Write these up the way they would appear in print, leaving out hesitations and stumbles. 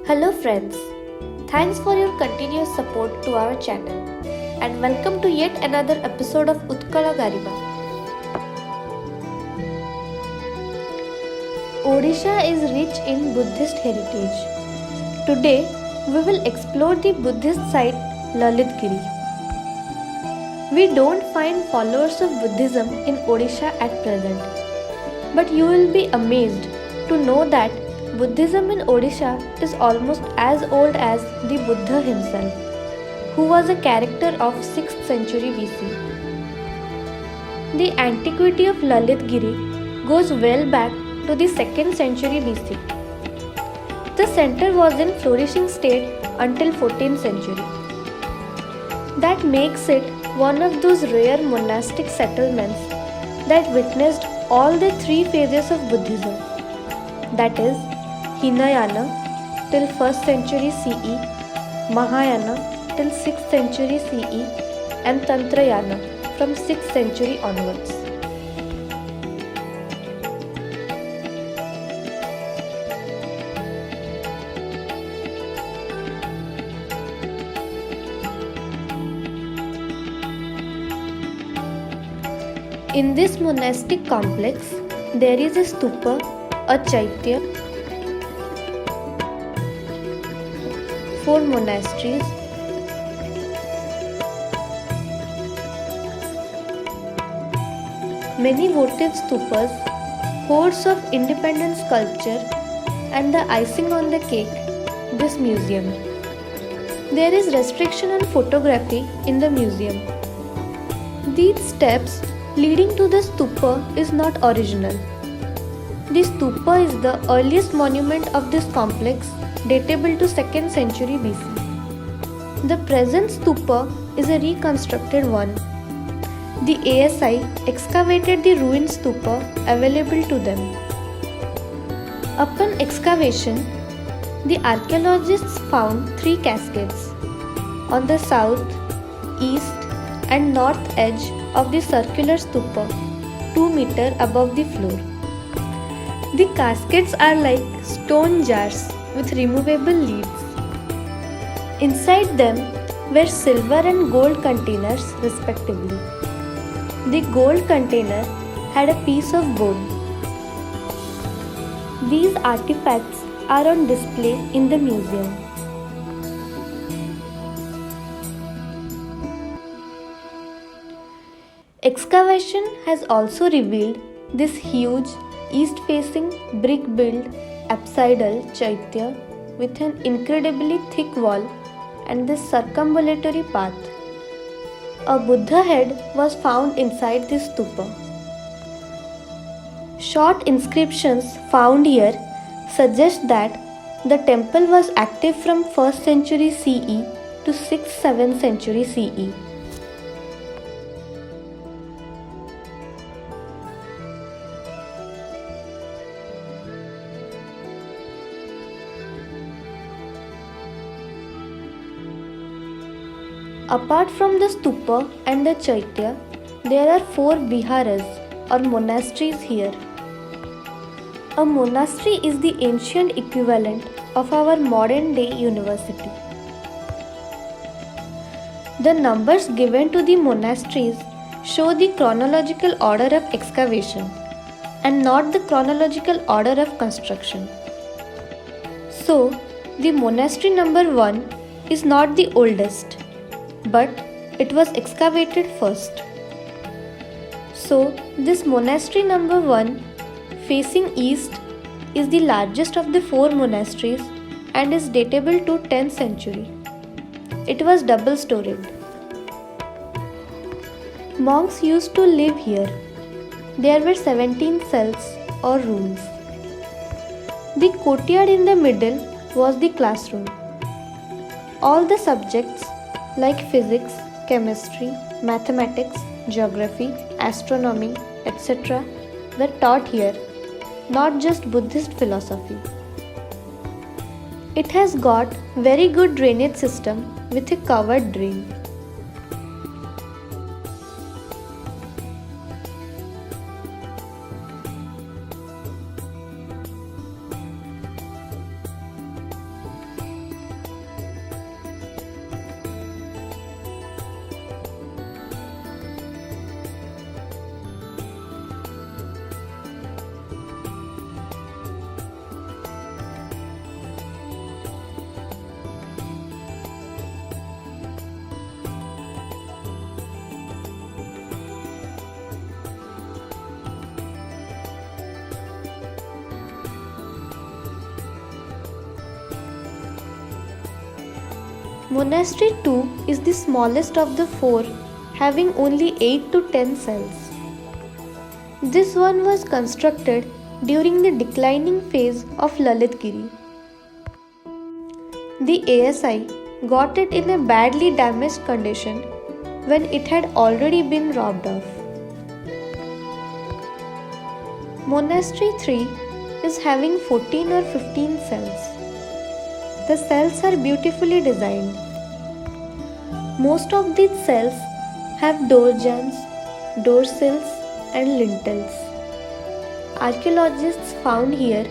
Hello friends, thanks for your continuous support to our channel and welcome to yet another episode of Utkala Gariba. Odisha is rich in Buddhist heritage. Today we will explore the Buddhist site Lalitgiri. We don't find followers of Buddhism in Odisha at present, but you will be amazed to know that Buddhism in Odisha is almost as old as the Buddha himself, who was a character of 6th century BC. The antiquity of Lalitgiri goes well back to the 2nd century BC. The center was in flourishing state until 14th century. That makes it one of those rare monastic settlements that witnessed all the three phases of Buddhism, that is, Hinayana till 1st century CE, Mahayana till 6th century CE, and Tantrayana from 6th century onwards. In this monastic complex, there is a stupa, a chaitya, 4 monasteries, many votive stupas, hordes of independent sculpture, and the icing on the cake, this museum. There is restriction on photography in the museum. These steps leading to the stupa is not original. The stupa is the earliest monument of this complex, datable to 2nd century BC. The present stupa is a reconstructed one. The ASI excavated the ruined stupa available to them. Upon excavation, the archaeologists found 3 cascades on the south, east, and north edge of the circular stupa, 2 meters above the floor. The cascades are like stone jars with removable lids. Inside them were silver and gold containers respectively. The gold container had a piece of bone. These artifacts are on display in the museum. Excavation has also revealed this huge east-facing brick-built apsidal chaitya with an incredibly thick wall and this circumambulatory path. A Buddha head was found inside this stupa. Short inscriptions found here suggest that the temple was active from 1st century CE to 6th-7th century CE. Apart from the stupa and the chaitya, there are 4 viharas or monasteries here. A monastery is the ancient equivalent of our modern day university. The numbers given to the monasteries show the chronological order of excavation and not the chronological order of construction. So, the monastery number 1 is not the oldest, but it was excavated first. So, this monastery number 1 facing east is the largest of the 4 monasteries and is datable to 10th century. It was double-storied. Monks used to live here. There were 17 cells or rooms. The courtyard in the middle was the classroom. All the subjects like physics, chemistry, mathematics, geography, astronomy, etc. were taught here, not just Buddhist philosophy. It has got very good drainage system with a covered drain. Monastery 2 is the smallest of the four, having only 8 to 10 cells. This one was constructed during the declining phase of Lalitgiri. The ASI got it in a badly damaged condition when it had already been robbed off. Monastery 3 is having 14 or 15 cells. The cells are beautifully designed. Most of these cells have door jambs, door sills, and lintels. Archaeologists found here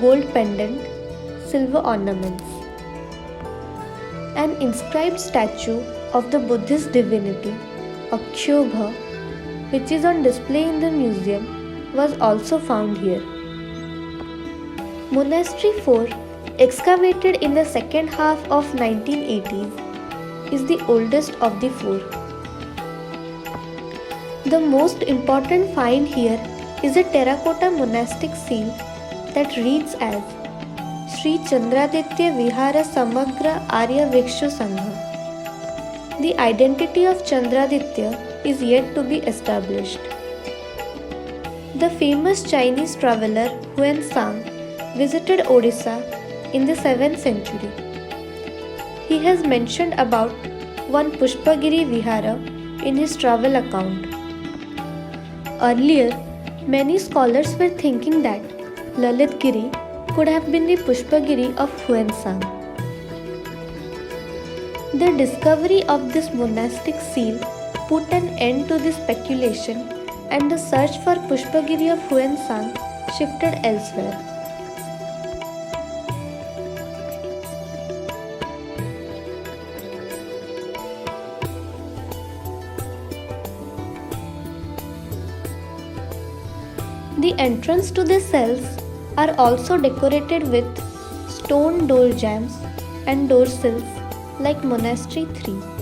gold pendant, silver ornaments. An inscribed statue of the Buddhist divinity Akshobha, which is on display in the museum, was also found here. Monastery 4, excavated in the second half of 1980s, is the oldest of the four. The most important find here is a terracotta monastic seal that reads as Sri Chandraditya Vihara Samagra Arya Vriksha Sangha. The identity of Chandraditya is yet to be established. The famous Chinese traveller Huan visited Odisha in the 7th century. He has mentioned about one Pushpagiri Vihara in his travel account. Earlier, many scholars were thinking that Lalitgiri could have been the Pushpagiri of Huansang. The discovery of this monastic seal put an end to this speculation, and the search for Pushpagiri of Huansang shifted elsewhere. The entrance to the cells are also decorated with stone door jambs and door sills like Monastery 3.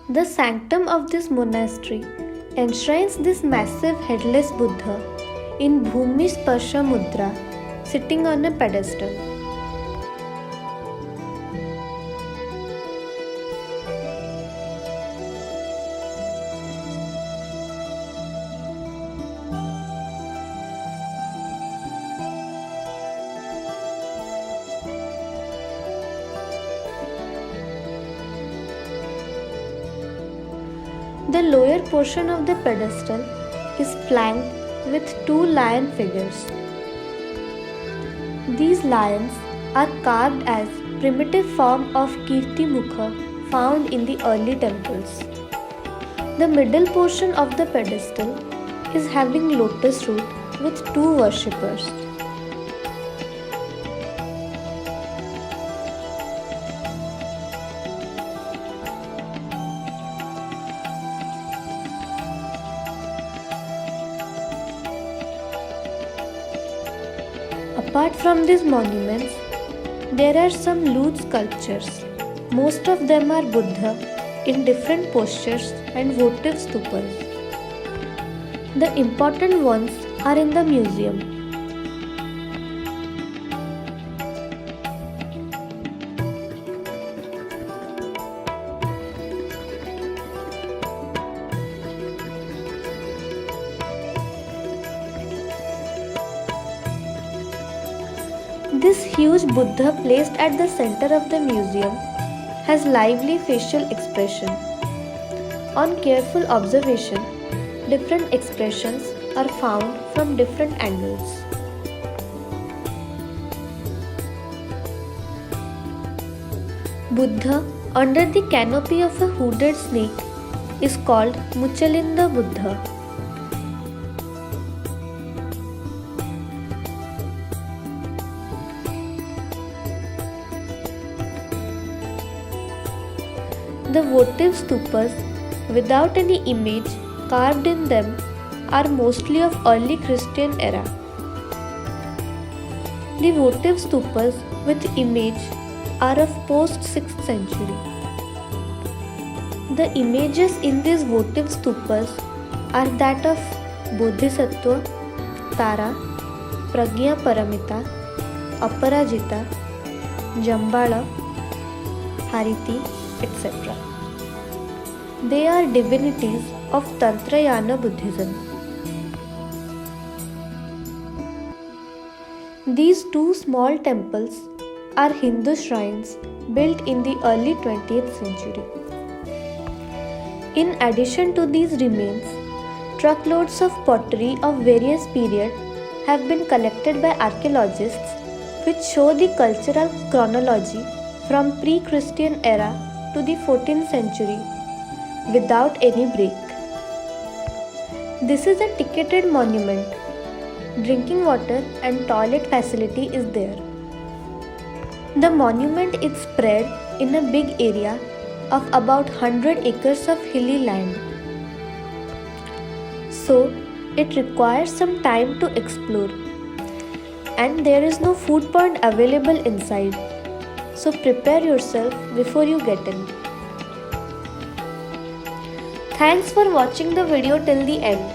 The sanctum of this monastery enshrines this massive headless Buddha in Bhumi Sparsha Mudra, sitting on a pedestal. The lower portion of the pedestal is flanked with two lion figures. These lions are carved as primitive form of Kirti Mukha found in the early temples. The middle portion of the pedestal is having lotus root with two worshippers. Apart from these monuments, there are some lewd sculptures. Most of them are Buddha in different postures and votive stupas. The important ones are in the museum. This huge Buddha placed at the center of the museum has lively facial expression. On careful observation, different expressions are found from different angles. Buddha under the canopy of a hooded snake is called Muchalinda Buddha. The votive stupas without any image carved in them are mostly of early Christian era. The votive stupas with image are of post 6th century. The images in these votive stupas are that of Bodhisattva, Tara, Pragya Paramita, Aparajita, Jambala, Hariti, etc. They are divinities of Tantrayana Buddhism. These two small temples are Hindu shrines built in the early 20th century. In addition to these remains, truckloads of pottery of various periods have been collected by archaeologists which show the cultural chronology from pre-Christian era to the 14th century without any break. This is a ticketed monument. Drinking water and toilet facility is there. The monument is spread in a big area of about 100 acres of hilly land. So, it requires some time to explore. And there is no food point available inside. So prepare yourself before you get in. Thanks for watching the video till the end.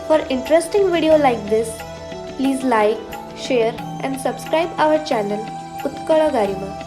For interesting video like this, please like, share and subscribe our channel Utkala Garima.